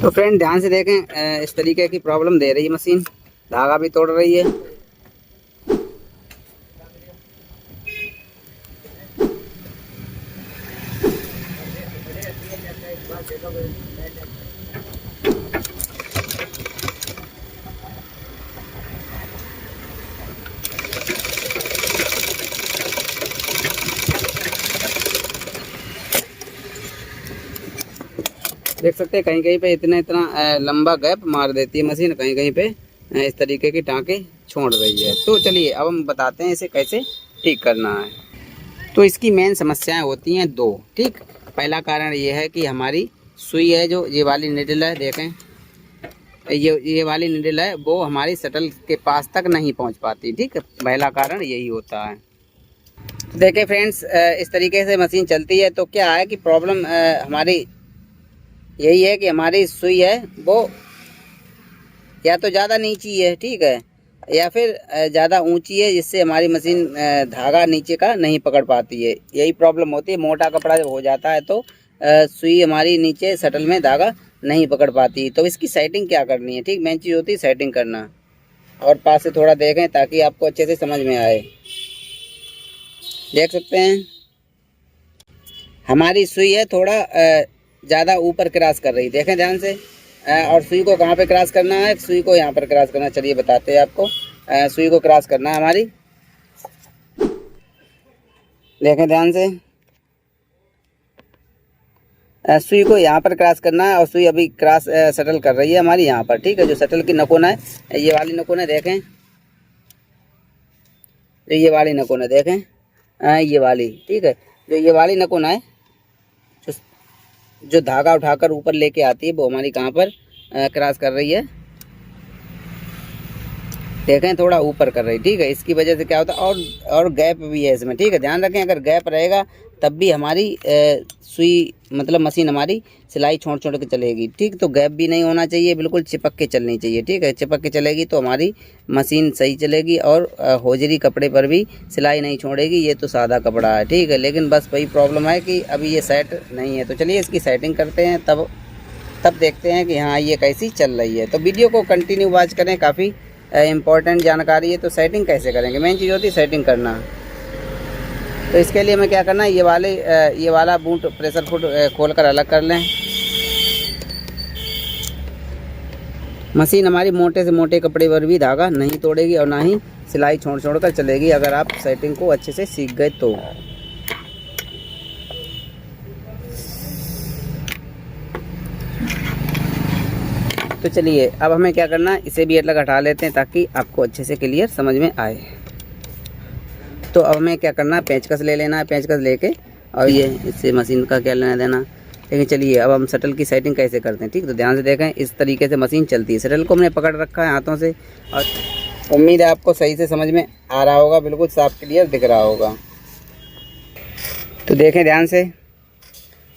तो फ्रेंड ध्यान से देखें, इस तरीके की प्रॉब्लम दे रही है मशीन, धागा भी तोड़ रही है। देख सकते हैं कहीं कहीं पे इतना लंबा गैप मार देती है मशीन, कहीं कहीं पे इस तरीके की टाँके छोड़ रही है। तो चलिए अब हम बताते हैं इसे कैसे ठीक करना है। तो इसकी मेन समस्याएं होती हैं दो, ठीक। पहला कारण ये है कि हमारी सुई है, जो ये वाली निडल है, देखें ये वाली निडल है, वो हमारी शटल के पास तक नहीं पहुंच पाती, ठीक। पहला कारण यही होता है। देखें फ्रेंड्स, इस तरीके से मशीन चलती है तो क्या है कि प्रॉब्लम हमारी यही है कि हमारी सुई है वो या तो ज़्यादा नीची है, ठीक है, या फिर ज़्यादा ऊंची है, जिससे हमारी मशीन धागा नीचे का नहीं पकड़ पाती है। यही प्रॉब्लम होती है। मोटा कपड़ा जब हो जाता है तो सुई हमारी नीचे शटल में धागा नहीं पकड़ पाती। तो इसकी सेटिंग क्या करनी है, ठीक। मेन चीज़ होती है सेटिंग करना। और पास से थोड़ा देखें ताकि आपको अच्छे से समझ में आए। देख सकते हैं हमारी सुई है थोड़ा ज़्यादा ऊपर क्रॉस कर रही, देखें ध्यान से। और सुई को कहाँ पे क्रॉस करना है, सुई को यहाँ पर क्रॉस करना। चलिए बताते हैं आपको। सुई को क्रॉस करना है हमारी, देखें ध्यान से। सुई को यहाँ पर क्रॉस करना है और सुई अभी क्रॉस शटल कर रही है हमारी यहाँ पर, ठीक है। जो शटल की नकोना है, ये वाली नकोना है, देखें ये वाली नकोना, देखें ये वाली, ठीक है। जो ये वाली नकोना है, जो धागा उठाकर ऊपर लेके आती है, वो हमारी कहाँ पर क्रॉस कर रही है, देखें थोड़ा ऊपर कर रही, ठीक है। इसकी वजह से क्या होता है, और गैप भी है इसमें, ठीक है। ध्यान रखें अगर गैप रहेगा तब भी हमारी सुई मतलब मशीन हमारी सिलाई छोड़ छोड़ के चलेगी, ठीक। तो गैप भी नहीं होना चाहिए, बिल्कुल चिपक के चलनी चाहिए, ठीक है। चिपक के चलेगी तो हमारी मशीन सही चलेगी और होजरी कपड़े पर भी सिलाई नहीं छोड़ेगी। ये तो सादा कपड़ा है, ठीक है, लेकिन बस वही प्रॉब्लम है कि अभी ये सेट नहीं है। तो चलिए इसकी सेटिंग करते हैं, तब देखते हैं कि हाँ ये कैसी चल रही है। तो वीडियो को कंटिन्यू वॉच करें, काफ़ी इम्पोर्टेंट जानकारी है। तो सेटिंग कैसे करेंगे, मेन चीज़ होती है सेटिंग करना। तो इसके लिए हमें क्या करना है, ये वाला बूट प्रेशर फुट खोलकर अलग कर लें। मशीन हमारी मोटे से मोटे कपड़े पर भी धागा नहीं तोड़ेगी और ना ही सिलाई छोड़ छोड़ कर चलेगी, अगर आप सेटिंग को अच्छे से सीख गए तो। तो चलिए अब हमें क्या करना है, इसे भी अलग हटा लेते हैं ताकि आपको अच्छे से क्लियर समझ में आए। तो अब हमें क्या करना है, पेंचकस ले लेना है। पेंचकस लेके और ये इससे मशीन का क्या लेना देना। लेकिन चलिए अब हम शटल की सेटिंग कैसे करते हैं, ठीक। तो ध्यान से देखें, इस तरीके से मशीन चलती है। शटल को हमने पकड़ रखा है हाथों से और उम्मीद है आपको सही से समझ में आ रहा होगा, बिल्कुल साफ क्लियर दिख रहा होगा। तो देखें ध्यान से,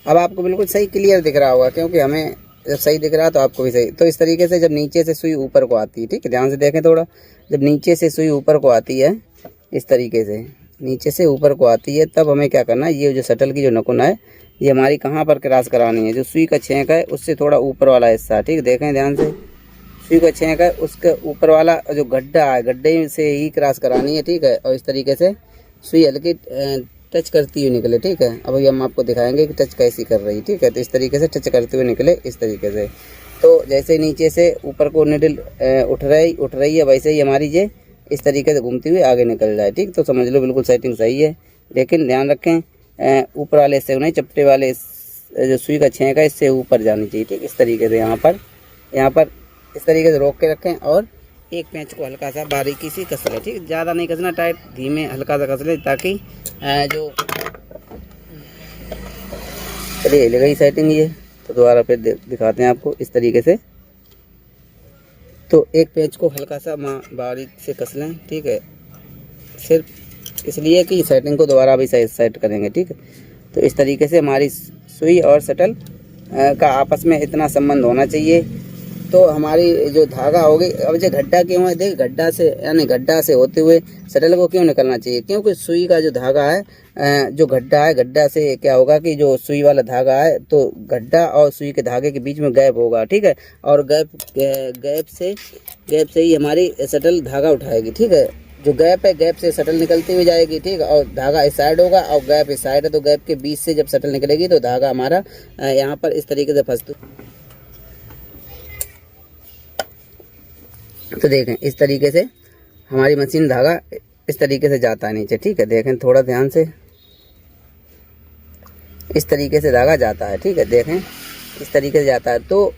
अब आपको बिल्कुल सही क्लियर दिख रहा होगा, क्योंकि हमें जब सही दिख रहा है तो आपको भी सही। तो इस तरीके से जब नीचे से सुई ऊपर को आती है, ठीक है, ध्यान से देखें थोड़ा। जब नीचे से सुई ऊपर को आती है, इस तरीके से नीचे से ऊपर को आती है, तब हमें क्या करना है, ये जो शटल की जो नकुना है, ये हमारी कहाँ पर क्रॉस करानी है, जो सुई का छेंक है उससे थोड़ा ऊपर वाला हिस्सा, ठीक। देखें ध्यान से, सुई का छेंक है उसके ऊपर वाला जो गड्ढा है, गड्ढे से ही क्रॉस करानी है, ठीक है। और इस तरीके से सुई हल्की टच करती हुई निकले, ठीक है। अब हम आपको दिखाएंगे कि टच कैसी कर रही, ठीक है। तो इस तरीके से टच करते हुए निकले, इस तरीके से। तो जैसे नीचे से ऊपर को निडल उठ रही है, वैसे ही हमारी ये इस तरीके से घूमती हुई आगे निकल जाए, ठीक। तो समझ लो बिल्कुल सेटिंग सही है। लेकिन ध्यान रखें ऊपर वाले हिस्से नहीं, चपटे वाले जो सुई का छेंक है इससे ऊपर जानी चाहिए, ठीक। इस तरीके से यहाँ पर इस तरीके से रोक के रखें और एक पेंच को हल्का सा बारीकी सी कस लें, ठीक। ज़्यादा नहीं कसना, टाइट, धीमे हल्का सा कस लें ताकि जो चलिए लग गई सेटिंग ये। तो दोबारा फिर दिखाते हैं आपको इस तरीके से। तो एक पेंच को हल्का सा बारीक से कस लें, ठीक है, सिर्फ इसलिए कि सेटिंग को दोबारा भी सेट करेंगे, ठीक है। तो इस तरीके से हमारी सुई और शटल का आपस में इतना संबंध होना चाहिए तो हमारी जो धागा होगी, अब जो गड्ढा क्यों है, देख गड्ढा से यानी गड्ढा से होते हुए शटल को क्यों निकलना चाहिए, क्योंकि सुई का जो धागा है, जो गड्ढा है, गड्ढा से क्या होगा कि जो सुई वाला धागा है, तो गड्ढा और सुई के धागे के बीच में गैप होगा, ठीक है, और गैप से ही हमारी शटल धागा उठाएगी, ठीक है। जो गैप है, गैप से शटल निकलती हुई जाएगी, ठीक है, और धागा इस साइड होगा और गैप इस साइड है, तो गैप के बीच से जब शटल निकलेगी तो धागा हमारा यहाँ पर इस तरीके से फंस, तो देखें इस तरीके से हमारी मशीन धागा इस तरीके से जाता है नीचे, ठीक है। देखें थोड़ा ध्यान से, इस तरीके से धागा जाता है, ठीक है, देखें इस तरीके से जाता है। तो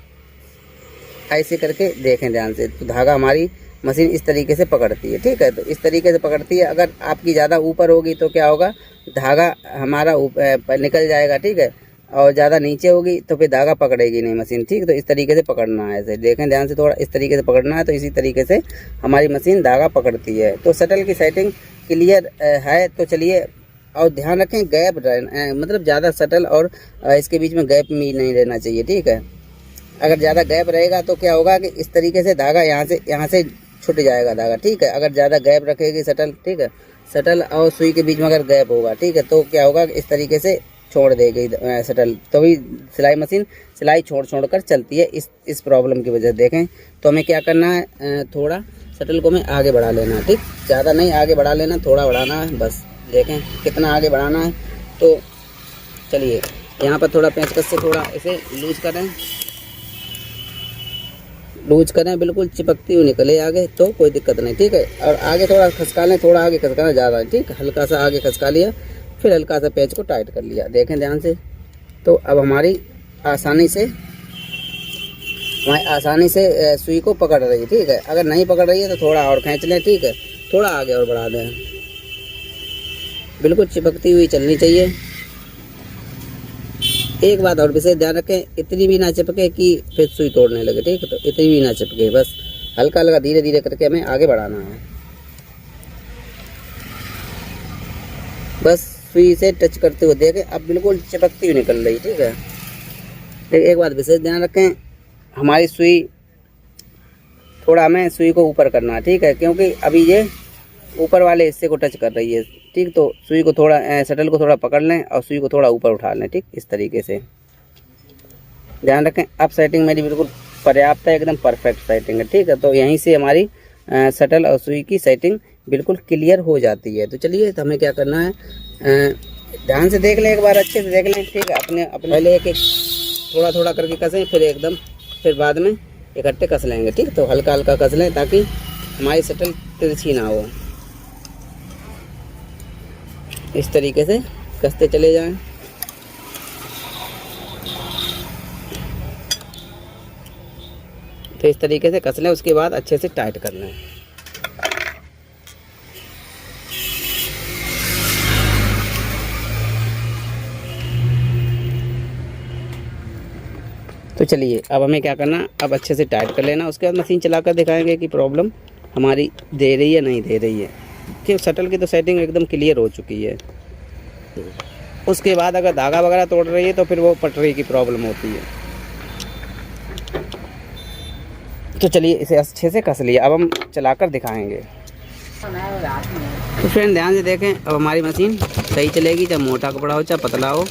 ऐसे करके देखें ध्यान से, तो धागा हमारी मशीन इस तरीके से पकड़ती है, ठीक है, तो इस तरीके से पकड़ती है। अगर आपकी ज़्यादा ऊपर होगी तो क्या होगा, धागा हमारा निकल जाएगा, ठीक है, और ज़्यादा नीचे होगी तो फिर धागा पकड़ेगी नहीं मशीन, ठीक। तो इस तरीके से पकड़ना है, ऐसे देखें ध्यान से, थोड़ा इस तरीके से पकड़ना है, तो इसी तरीके से हमारी मशीन धागा पकड़ती है। तो शटल की सेटिंग क्लियर है। तो चलिए, और ध्यान रखें गैप मतलब ज़्यादा शटल और इसके बीच में गैप भी नहीं रहना चाहिए, ठीक है। अगर ज़्यादा गैप रहेगा तो क्या होगा कि इस तरीके से धागा यहाँ से छूट जाएगा धागा, ठीक है। अगर ज़्यादा गैप रखेगी शटल, ठीक है, शटल और सुई के बीच में अगर गैप होगा, ठीक है, तो क्या होगा इस तरीके से छोड़ देगी शटल, तभी सिलाई मशीन सिलाई छोड़ कर चलती है, इस प्रॉब्लम की वजह से। देखें तो हमें क्या करना है, थोड़ा शटल को हमें आगे बढ़ा लेना है, ठीक, ज़्यादा नहीं आगे बढ़ा लेना, थोड़ा बढ़ाना है बस। देखें कितना आगे बढ़ाना है। तो चलिए यहाँ पर थोड़ा पेंचकस से थोड़ा इसे लूज करें, बिल्कुल चिपकती हुई निकले आगे, तो कोई दिक्कत नहीं, ठीक है। और आगे थोड़ा खसका लें, थोड़ा आगे खसकाना ज़्यादा है, ठीक, हल्का सा आगे खसका लिया, फिर हल्का सा पेंच को टाइट कर लिया। देखें ध्यान से, तो अब हमारी आसानी से सुई को पकड़ रही है, ठीक है। अगर नहीं पकड़ रही है तो थोड़ा और खींच लें, ठीक है, थोड़ा आगे और बढ़ा दें, बिल्कुल चिपकती हुई चलनी चाहिए। एक बात और विशेष ध्यान रखें, इतनी भी ना चिपके कि फिर सुई तोड़ने लगे, ठीक है, तो इतनी भी ना चिपके, बस हल्का हल्का धीरे धीरे करके हमें आगे बढ़ाना है, बस सुई से टच करते हुए। देखें अब बिल्कुल चिपकती हुई निकल रही, ठीक है। एक बात विशेष ध्यान रखें, हमारी सुई थोड़ा हमें सुई को ऊपर करना है, ठीक है, क्योंकि अभी ये ऊपर वाले हिस्से को टच कर रही है, ठीक। तो सुई को थोड़ा शटल को थोड़ा पकड़ लें और सुई को थोड़ा ऊपर उठा लें, ठीक, इस तरीके से ध्यान रखें। अब सेटिंग मेरी बिल्कुल पर्याप्त है, एकदम परफेक्ट सेटिंग है, ठीक है। तो यहीं से हमारी शटल और सुई की सेटिंग बिल्कुल क्लियर हो जाती है। तो चलिए, तो हमें क्या करना है, ध्यान से देख लें, एक बार अच्छे से देख लें, ठीक है। अपने पहले एक थोड़ा थोड़ा करके कसें, फिर बाद में इकट्ठे कस लेंगे, ठीक। तो हल्का हल्का कस लें ताकि हमारी शटल तिरछी ना हो, इस तरीके से कसते चले जाएं। तो इस तरीके से कस लें, उसके बाद अच्छे से टाइट कर लें। तो चलिए, अब हमें क्या करना, अब अच्छे से टाइट कर लेना, उसके बाद मशीन चलाकर दिखाएंगे कि प्रॉब्लम हमारी दे रही है नहीं दे रही है, कि शटल की तो सेटिंग एकदम क्लियर हो चुकी है। उसके बाद अगर धागा वगैरह तोड़ रही है तो फिर वो पटरी की प्रॉब्लम होती है। तो चलिए, इसे अच्छे से कस लिया, अब हम चलाकर दिखाएंगे। तो फ्रेंड ध्यान से देखें, अब हमारी मशीन सही चलेगी, चाहे मोटा कपड़ा हो चाहे पतला हो,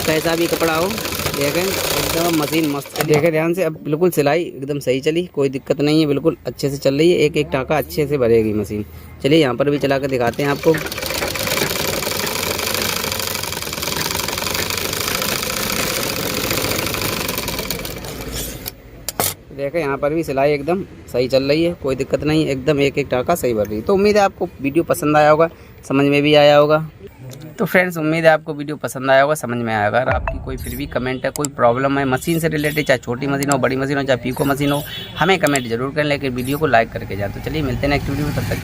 कैसा भी कपड़ा हो। देखें एकदम मशीन मस्त है, देखें ध्यान से, अब बिल्कुल सिलाई एकदम सही चली, कोई दिक्कत नहीं है, बिल्कुल अच्छे से चल रही है, एक एक टाँका अच्छे से भरेगी मशीन। चलिए यहाँ पर भी चला कर दिखाते हैं आपको। देखें यहाँ पर भी सिलाई एकदम सही चल रही है, कोई दिक्कत नहीं, एकदम एक एक टाँका सही भर रही है। तो उम्मीद है आपको वीडियो पसंद आया होगा, समझ में भी आया होगा। तो फ्रेंड्स, उम्मीद है आपको वीडियो पसंद आया होगा, समझ में आया होगा। अगर आपकी कोई फिर भी कमेंट है, कोई प्रॉब्लम है मशीन से रिलेटेड, चाहे छोटी मशीन हो, बड़ी मशीन हो, चाहे पीको मशीन हो, हमें कमेंट जरूर करें, लेकिन वीडियो को लाइक करके जाए। तो चलिए मिलते हैं नेक्स्ट वीडियो में, तब तक